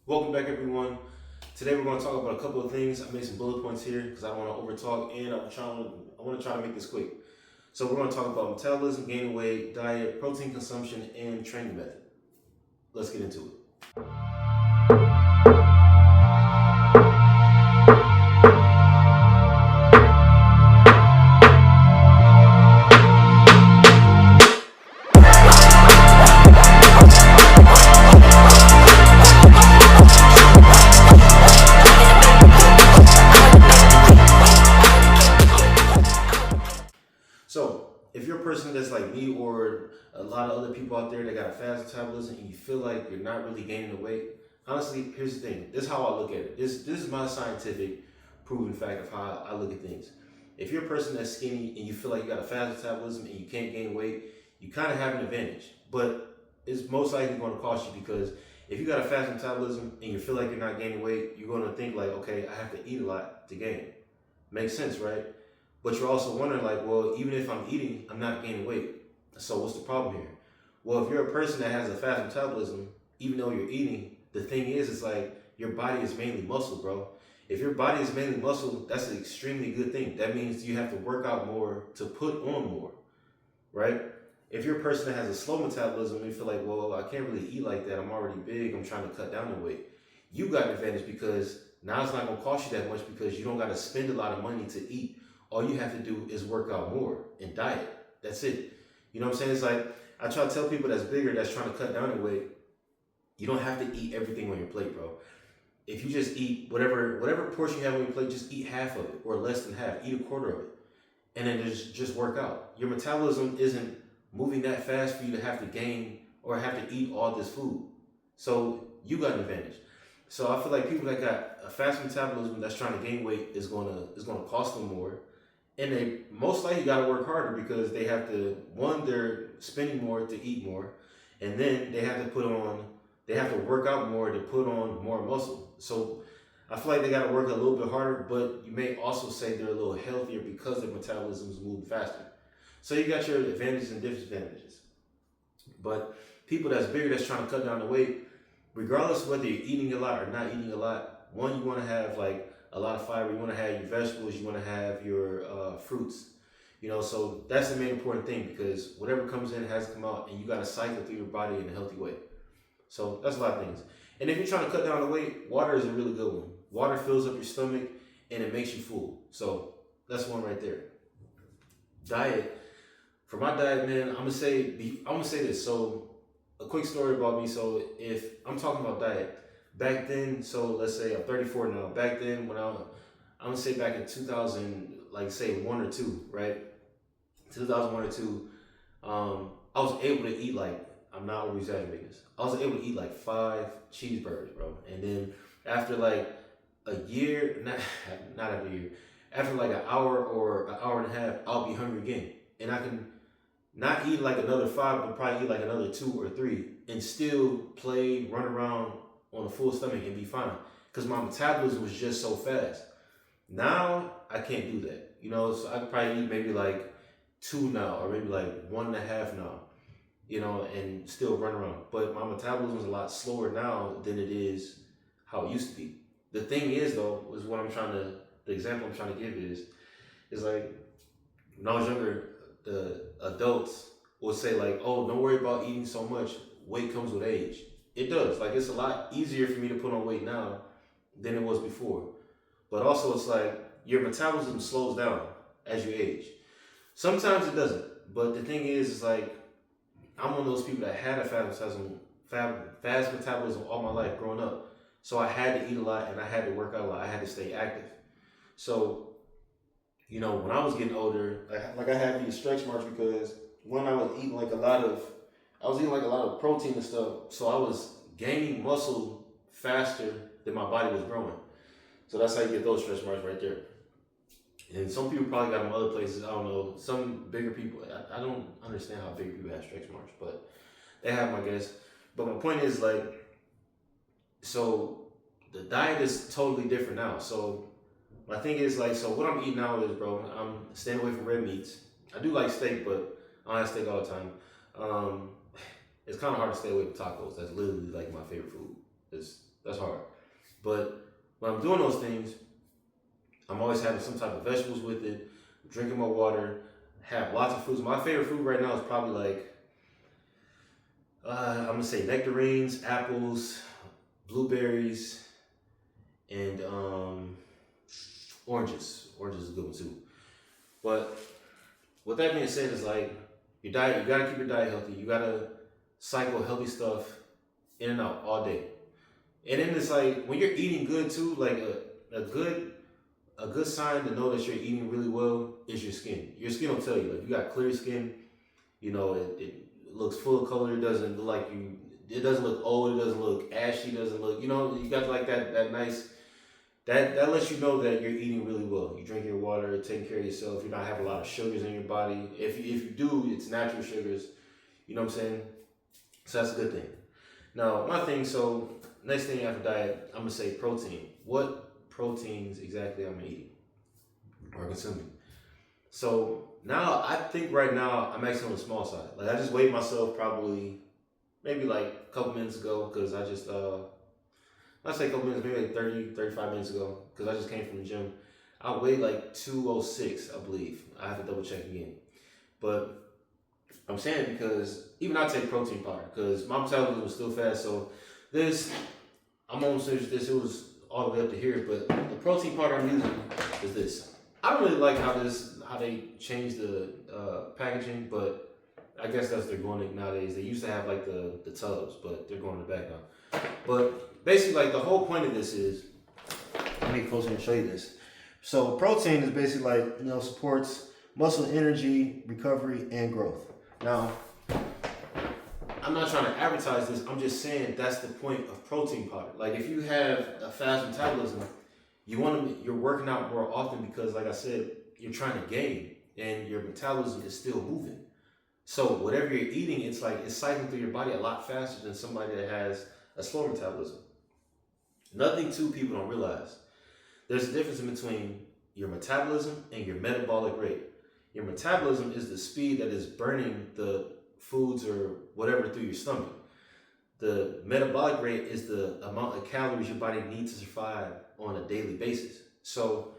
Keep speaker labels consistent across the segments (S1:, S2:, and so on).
S1: Welcome back, everyone. Today we're going to talk about a couple of things. I made some bullet points here because I don't want to overtalk, and I want to try to make this quick. So we're going to talk about metabolism, gaining weight, diet, protein consumption, and training method. Let's get into it. So, if you're a person that's like me or a lot of other people out there that got a fast metabolism and you feel like you're not really gaining the weight, honestly, here's the thing. This is how I look at it. This is my scientific proven fact of how I look at things. If you're a person that's skinny and you feel like you got a fast metabolism and you can't gain weight, you kind of have an advantage. But it's most likely going to cost you because if you got a fast metabolism and you feel like you're not gaining weight, you're going to think like, okay, I have to eat a lot to gain. Makes sense, right? But you're also wondering like, well, even if I'm eating, I'm not gaining weight. So what's the problem here? Well, if you're a person that has a fast metabolism, even though you're eating, the thing is, it's like your body is mainly muscle, bro. If your body is mainly muscle, that's an extremely good thing. That means you have to work out more to put on more, right? If you're a person that has a slow metabolism and you feel like, well, I can't really eat like that. I'm already big. I'm trying to cut down the weight. You got an advantage because now it's not going to cost you that much because you don't got to spend a lot of money to eat. All you have to do is work out more and diet. That's it. You know what I'm saying? It's like I try to tell people that's bigger, that's trying to cut down the weight, you don't have to eat everything on your plate, bro. If you just eat whatever portion you have on your plate, just eat half of it or less than half. Eat a quarter of it. And then just work out. Your metabolism isn't moving that fast for you to have to gain or have to eat all this food. So you got an advantage. So I feel like people that got a fast metabolism that's trying to gain weight is gonna cost them more. And they most likely got to work harder because they have to, one, they're spending more to eat more, and then they have to work out more to put on more muscle. So I feel like they got to work a little bit harder, but you may also say they're a little healthier because their metabolism is moving faster. So you got your advantages and disadvantages. But people that's bigger, that's trying to cut down the weight, regardless of whether you're eating a lot or not eating a lot, one, you want to have like a lot of fiber. You want to have your vegetables. You want to have your fruits. You know, so that's the main important thing because whatever comes in has to come out, and you got to cycle through your body in a healthy way. So that's a lot of things. And if you're trying to cut down the weight, water is a really good one. Water fills up your stomach and it makes you full. So that's one right there. Diet. For my diet, man, I'm gonna say this. So a quick story about me. So if I'm talking about diet. Back then, so let's say I'm 34 now. Back then, when I'm gonna say back in 2000, like say 1 or 2, right? 2001 or 2, I was able to eat like, I'm not over exaggerating this. I was able to eat like 5 cheeseburgers, bro. And then after like a year, not after a year, after like an hour or an hour and a half, I'll be hungry again, and I can not eat like another 5, but probably eat like another 2 or 3, and still play, run around on a full stomach and be fine because my metabolism was just so fast. Now I can't do that, you know. So I could probably eat maybe like 2 now, or maybe like 1.5 now, you know, and still run around. But my metabolism is a lot slower now than it is how it used to be. The thing is, though, is what the example I'm trying to give is like when I was younger, the adults would say like, "Oh, don't worry about eating so much. Weight comes with age." It does. Like, it's a lot easier for me to put on weight now than it was before. But also, it's like your metabolism slows down as you age. Sometimes it doesn't. But the thing is like, I'm one of those people that had a fast metabolism all my life growing up. So I had to eat a lot and I had to work out a lot. I had to stay active. So, you know, when I was getting older, like I had these stretch marks because when I was eating like I was eating like a lot of protein and stuff, so I was gaining muscle faster than my body was growing. So that's how you get those stretch marks right there. And some people probably got them other places. I don't know. Some bigger people, I don't understand how big people have stretch marks, but they have, I guess. But my point is like, so the diet is totally different now. So my thing is like, so what I'm eating now is, bro, I'm staying away from red meats. I do like steak, but I don't have steak all the time. It's kind of hard to stay away from tacos. That's literally like my favorite food. That's hard. But when I'm doing those things, I'm always having some type of vegetables with it, drinking my water, have lots of fruits. My favorite fruit right now is probably like, I'm gonna say nectarines, apples, blueberries, and oranges. Oranges is a good one too. But with that being said, is like your diet. You gotta keep your diet healthy. You gotta cycle healthy stuff in and out all day. And then it's like when you're eating good too, like a good sign to know that you're eating really well is your skin. Your skin will tell you. Like you got clear skin, you know, it looks full of color. It doesn't look like you. It doesn't look old. It doesn't look ashy. It doesn't look. You know, you got like that nice. That lets you know that you're eating really well. You're drinking your water, taking care of yourself. You're not having a lot of sugars in your body. If you do, it's natural sugars. You know what I'm saying? So that's a good thing. Now, my thing, so next thing after diet, I'm going to say protein. What proteins exactly I'm eating or consuming? So now, I think right now, I'm actually on the small side. Like, I just weighed myself probably maybe like a couple minutes ago because I just, I say a couple minutes, maybe like 30, 35 minutes ago, because I just came from the gym. I weighed like 206, I believe. I have to double check again. But I'm saying it because even I take protein powder, because my metabolism was still fast. So this, I'm almost finished this. It was all the way up to here. But the protein powder I'm using is this. I don't really like how they changed the packaging, but I guess that's they're going nowadays. They used to have like the tubs, but they're going to the back now. But basically, like the whole point of this is, let me get closer and show you this. So protein is basically like, you know, supports muscle energy, recovery, and growth. Now, I'm not trying to advertise this. I'm just saying that's the point of protein powder. Like if you have a fast metabolism, you're working out more often because, like I said, you're trying to gain and your metabolism is still moving. So whatever you're eating, it's like it's cycling through your body a lot faster than somebody that has a slower metabolism. Nothing too people don't realize. There's a difference in between your metabolism and your metabolic rate. Your metabolism is the speed that is burning the foods or whatever through your stomach. The metabolic rate is the amount of calories your body needs to survive on a daily basis. So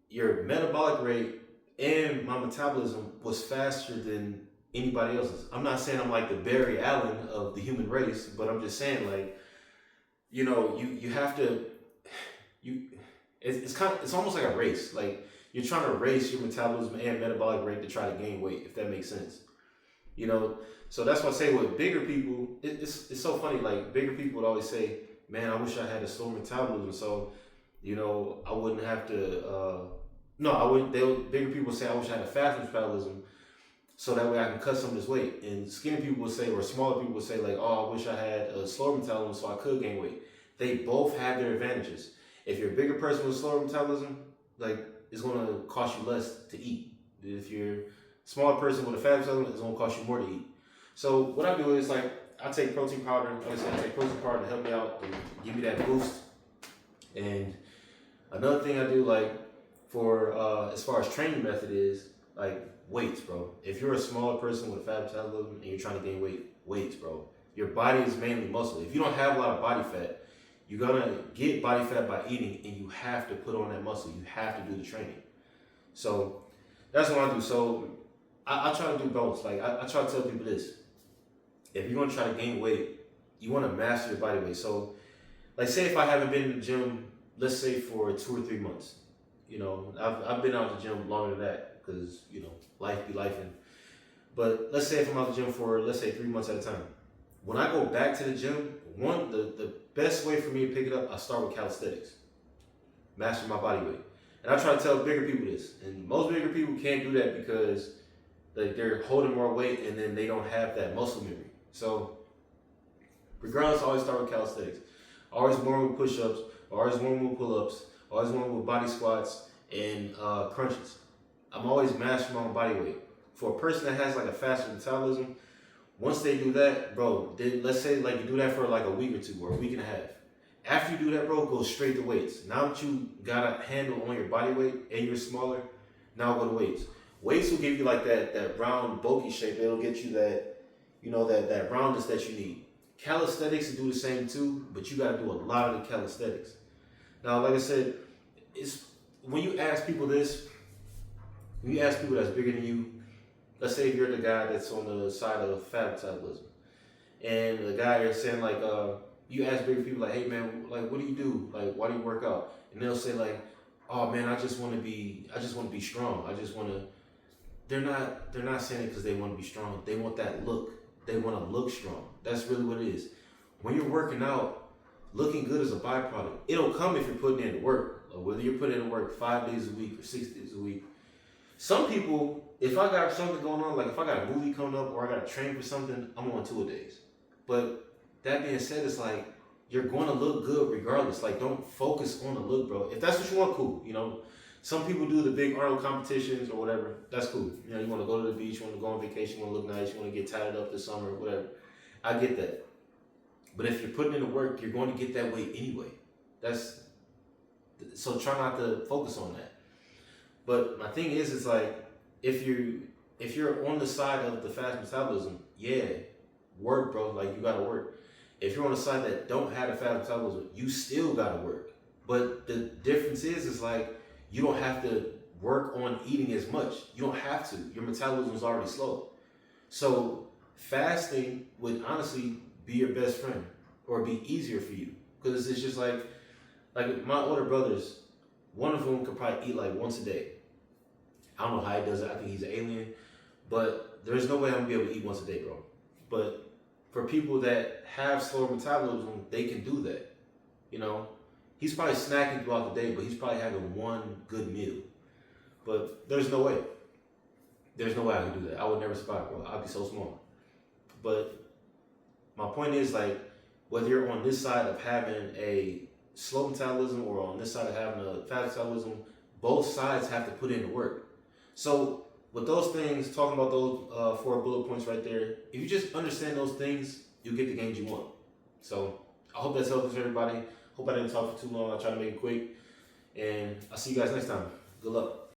S1: your metabolic rate and my metabolism was faster than anybody else's. I'm not saying I'm like the Barry Allen of the human race, but I'm just saying, like, you know, you have to, it's almost like a race. Like you're trying to race your metabolism and metabolic rate to try to gain weight, if that makes sense. You know, so that's why I say with bigger people, it's so funny. Like bigger people would always say, man, I wish I had a slow metabolism, so, you know, I wouldn't have to, bigger people say, I wish I had a fast metabolism, so that way I can cut some of this weight. And skinny people would say, or smaller people would say, like, oh, I wish I had a slower metabolism so I could gain weight. They both have their advantages. If you're a bigger person with slower metabolism, like, it's going to cost you less to eat. If you're a smaller person with a fast metabolism, it's going to cost you more to eat. So what I do is, like, I take protein powder. Like I said, I take protein powder to help me out and give me that boost. And another thing I do, like, for as far as training method is, like, weights, bro. If you're a smaller person with a fat metabolism and you're trying to gain weight, weights, bro. Your body is mainly muscle. If you don't have a lot of body fat, you're gonna get body fat by eating, and you have to put on that muscle. You have to do the training. So that's what I do. So I try to do both. Like I try to tell people this: if you're gonna try to gain weight, you want to master your body weight. So, like, say if I haven't been in the gym, let's say for 2 or 3 months. You know, I've been out of the gym longer than that because, you know, life be lifing. But let's say if I'm out of the gym for, let's say, 3 months at a time. When I go back to the gym, the best way for me to pick it up, I start with calisthenics. Master my body weight. And I try to tell bigger people this. And most bigger people can't do that because they're holding more weight and then they don't have that muscle memory. So regardless, I always start with calisthenics. Always warm with push-ups, always warm with pull-ups, always warm with body squats and crunches. I'm always mastering my own body weight. For a person that has like a faster metabolism, once they do that, bro, let's say like you do that for like a week or two or a week and a half. After you do that, bro, go straight to weights. Now that you got a handle on your body weight and you're smaller, now go to weights. Weights will give you like that round, bulky shape. It'll get you that, you know, that roundness that you need. Calisthenics do the same too, but you got to do a lot of the calisthenics. Now, like I said, it's when you ask people this, when you ask people that's bigger than you, let's say if you're the guy that's on the side of fat metabolism, and the guy is saying like, you ask bigger people like, hey man, like what do you do? Like why do you work out? And they'll say like, oh man, I just want to be strong. I just want to. They're not saying it because they want to be strong. They want that look. They want to look strong. That's really what it is. When you're working out, looking good is a byproduct. It'll come if you're putting in the work. Or whether you're putting in the work 5 days a week or 6 days a week. Some people, if I got something going on, like if I got a movie coming up or I got to train for something, I'm on 2 days. But that being said, it's like you're going to look good regardless. Like don't focus on the look, bro. If that's what you want, cool. You know, some people do the big Arnold competitions or whatever. That's cool. You know, you want to go to the beach, you want to go on vacation, you want to look nice, you want to get tatted up this summer, whatever. I get that. But if you're putting in the work, you're going to get that weight anyway. So try not to focus on that. But my thing is, it's like if you're on the side of the fast metabolism, yeah, work, bro. Like you gotta work. If you're on the side that don't have the fast metabolism, you still gotta work. But the difference is like you don't have to work on eating as much. You don't have to. Your metabolism is already slow. So fasting would honestly be your best friend or be easier for you because it's just like my older brothers. One of them could probably eat like once a day. I don't know how he does it. I think he's an alien. But there's no way I'm going to be able to eat once a day, bro. But for people that have slower metabolism, they can do that. You know, he's probably snacking throughout the day, but he's probably having one good meal. But there's no way. There's no way I could do that. I would never survive, bro. I'd be so small. But my point is, like, whether you're on this side of having a slow metabolism or on this side of having a fast metabolism, both sides have to put in the work. So with those things, talking about those 4 bullet points right there, if you just understand those things, you'll get the gains you want. So I hope that's helpful for everybody. Hope I didn't talk for too long. I'll try to make it quick. And I'll see you guys next time. Good luck.